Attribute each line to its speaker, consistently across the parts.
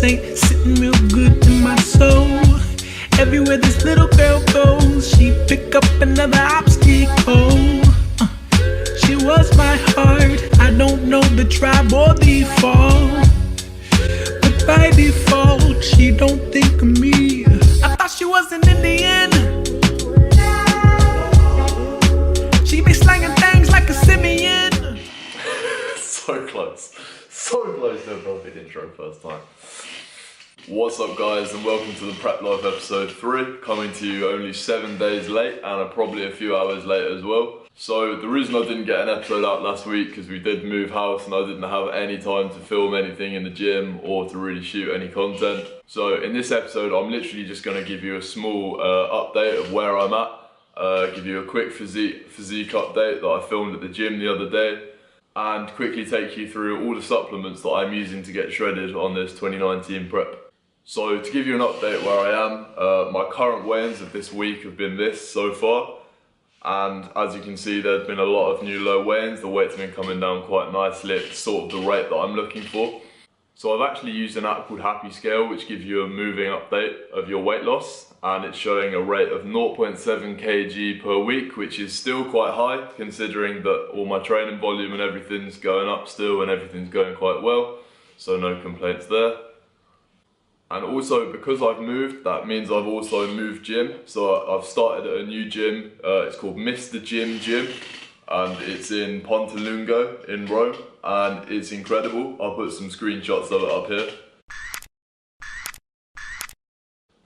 Speaker 1: This ain't sitting real good in my soul. Everywhere this little girl goes, she pick up another obstacle. She was my heart, I don't know the tribe or the fall, but by default, she don't think of me. I thought she was an Indian. She be slanging things like a simian.
Speaker 2: So close to a perfect intro first time. What's up guys, and welcome to the Prep Life episode 3, coming to you only 7 days late and probably a few hours late as well. So the reason I didn't get an episode out last week because we did move house and I didn't have any time to film anything in the gym or to really shoot any content. So in this episode I'm literally just going to give you a small update of where I'm at, give you a quick physique update that I filmed at the gym the other day, and quickly take you through all the supplements that I'm using to get shredded on this 2019 prep. So to give you an update where I am, my current weigh-ins of this week have been this so far, and as you can see there's been a lot of new low weigh-ins. The weight's been coming down quite nicely at sort of the rate that I'm looking for. So I've actually used an app called Happy Scale, which gives you a moving update of your weight loss, and it's showing a rate of 0.7 kg per week, which is still quite high considering that all my training volume and everything's going up still and everything's going quite well, so no complaints there. And also because I've moved, that means I've also moved gym. So I've started at a new gym, it's called Mr. Gym Gym, and it's in Ponte Lungo in Rome, and it's incredible. I'll put some screenshots of it up here.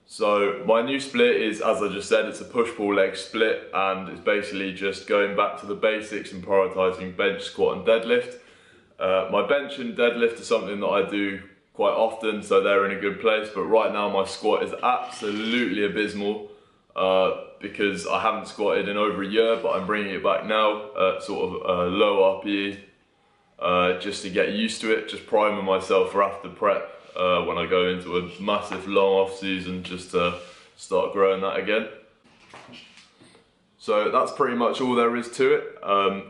Speaker 2: So my new split is, as I just said, it's a push-pull leg split, and it's basically just going back to the basics and prioritising bench, squat and deadlift. My bench and deadlift is something that I do quite often, so they're in a good place, but right now my squat is absolutely abysmal because I haven't squatted in over a year, but I'm bringing it back now at sort of low RPE just to get used to it, just priming myself for after prep when I go into a massive long off season, just to start growing that again. So that's pretty much all there is to it.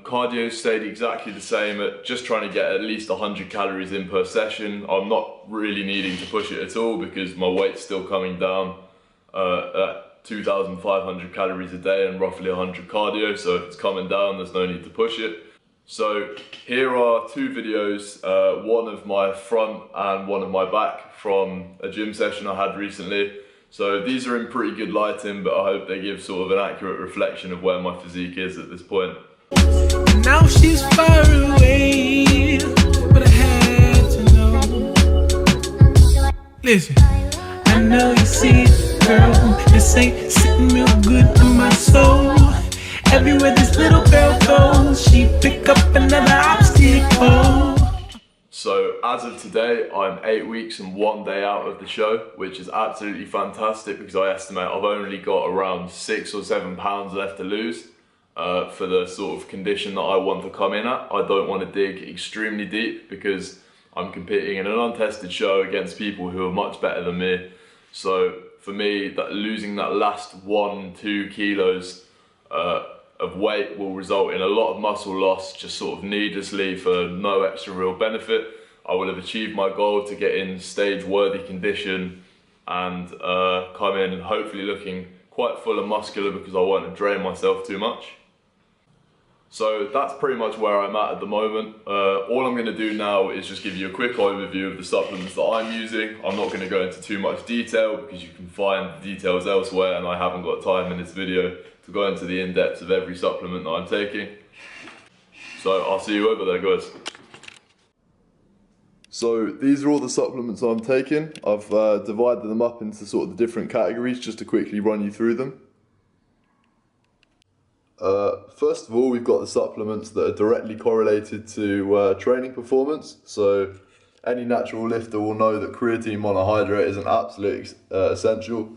Speaker 2: Cardio stayed exactly the same at just trying to get at least 100 calories in per session. I'm not really needing to push it at all because my weight's still coming down at 2,500 calories a day and roughly 100 cardio, so if it's coming down there's no need to push it. So here are two videos, one of my front and one of my back from a gym session I had recently. So these are in pretty good lighting, but I hope they give sort of an accurate reflection of where my physique is at this point.
Speaker 1: Now she's far away, but I had to know. Listen, I know you see it, girl. This ain't sitting real good in my soul. Everywhere this little girl goes, she pick up another obstacle.
Speaker 2: So as of today, I'm 8 weeks and 1 day out of the show, which is absolutely fantastic because I estimate I've only got around 6 or 7 pounds left to lose for the sort of condition that I want to come in at. I don't want to dig extremely deep because I'm competing in an untested show against people who are much better than me. So for me, that losing that last 1-2 kilos of weight will result in a lot of muscle loss, just sort of needlessly for no extra real benefit. I will have achieved my goal to get in stage worthy condition and come in hopefully looking quite full and muscular because I won't have drained myself too much. So that's pretty much where I'm at the moment. All I'm going to do now is just give you a quick overview of the supplements that I'm using. I'm not going to go into too much detail because you can find the details elsewhere and I haven't got time in this video to go into the in-depth of every supplement that I'm taking. So I'll see you over there, guys. So these are all the supplements I'm taking. I've divided them up into sort of the different categories just to quickly run you through them. First of all, we've got the supplements that are directly correlated to training performance. So any natural lifter will know that creatine monohydrate is an absolute essential,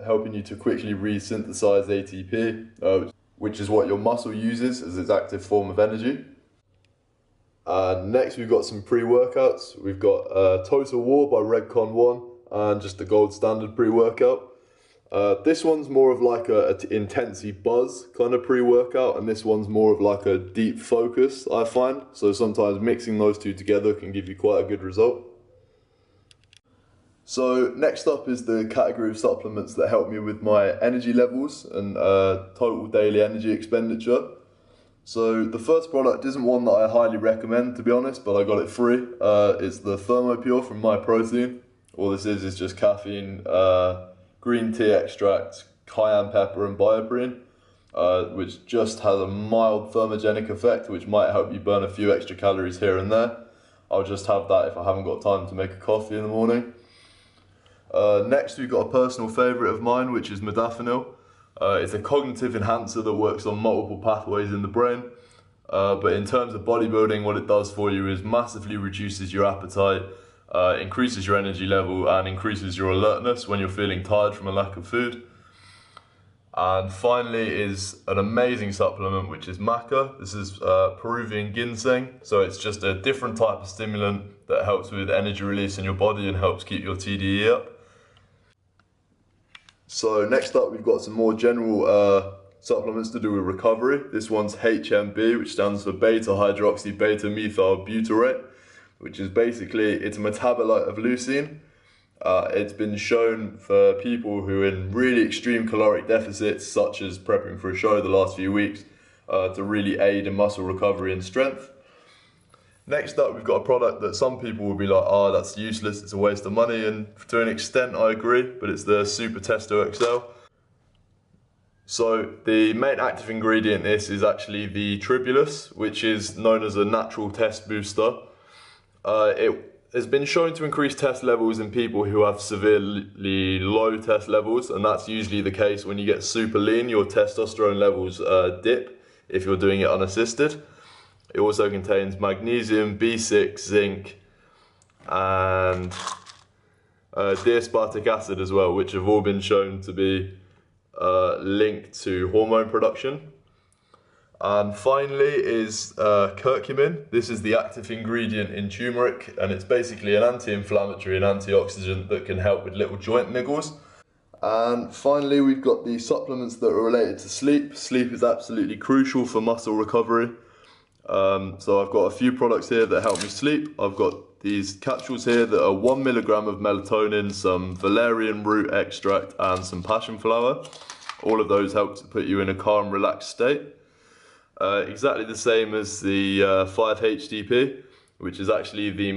Speaker 2: helping you to quickly resynthesize ATP, which is what your muscle uses as its active form of energy. Next we've got some pre-workouts. We've got Total War by Redcon 1 and just the gold standard pre-workout. This one's more of like a intensity buzz kind of pre-workout, and this one's more of like a deep focus, I find. So sometimes mixing those two together can give you quite a good result. So next up is the category of supplements that help me with my energy levels and total daily energy expenditure. So the first product isn't one that I highly recommend, to be honest, but I got it free. It's the Thermopure from MyProtein. All this is just caffeine, green tea extract, cayenne pepper and bioperine, which just has a mild thermogenic effect, which might help you burn a few extra calories here and there. I'll just have that if I haven't got time to make a coffee in the morning. Next we've got a personal favourite of mine, which is modafinil. It's a cognitive enhancer that works on multiple pathways in the brain. But in terms of bodybuilding, what it does for you is massively reduces your appetite, increases your energy level and increases your alertness when you're feeling tired from a lack of food. And finally is an amazing supplement, which is maca. This is Peruvian ginseng, so it's just a different type of stimulant that helps with energy release in your body and helps keep your TDE up. So next up we've got some more general supplements to do with recovery. This one's HMB, which stands for beta hydroxy beta methyl butyrate, which is basically, it's a metabolite of leucine. It's been shown for people who are in really extreme caloric deficits, such as prepping for a show the last few weeks, to really aid in muscle recovery and strength. Next up, we've got a product that some people will be like, oh, that's useless, it's a waste of money, and to an extent I agree, but it's the Super Testo XL. So the main active ingredient in this is actually the tribulus, which is known as a natural test booster. It has been shown to increase test levels in people who have severely low test levels, and that's usually the case when you get super lean. Your testosterone levels dip if you're doing it unassisted. It also contains magnesium, B6, zinc, and D-aspartic acid as well, which have all been shown to be linked to hormone production. And finally is curcumin. This is the active ingredient in turmeric, and it's basically an anti-inflammatory and antioxidant that can help with little joint niggles. And finally we've got the supplements that are related to sleep. Sleep is absolutely crucial for muscle recovery. So I've got a few products here that help me sleep. I've got these capsules here that are 1 milligram of melatonin, some valerian root extract and some passion flower. All of those help to put you in a calm, relaxed state. Exactly the same as the 5-HTP, which is actually the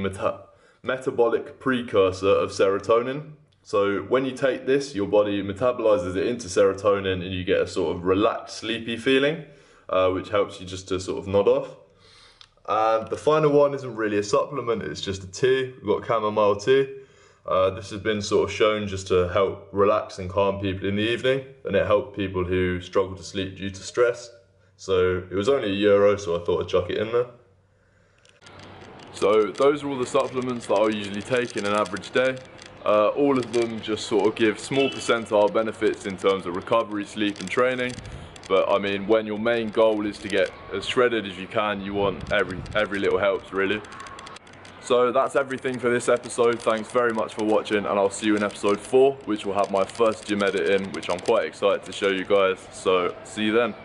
Speaker 2: metabolic precursor of serotonin. So when you take this, your body metabolizes it into serotonin and you get a sort of relaxed, sleepy feeling, which helps you just to sort of nod off. And the final one isn't really a supplement, it's just a tea. We've got chamomile tea. This has been sort of shown just to help relax and calm people in the evening, and it helped people who struggle to sleep due to stress. So it was only €1, so I thought I'd chuck it in there. So those are all the supplements that I usually take in an average day. All of them just sort of give small percentile benefits in terms of recovery, sleep and training. But I mean, when your main goal is to get as shredded as you can, you want every little helps really. So that's everything for this episode. Thanks very much for watching, and I'll see you in episode 4, which will have my first gym edit in, which I'm quite excited to show you guys. So see you then.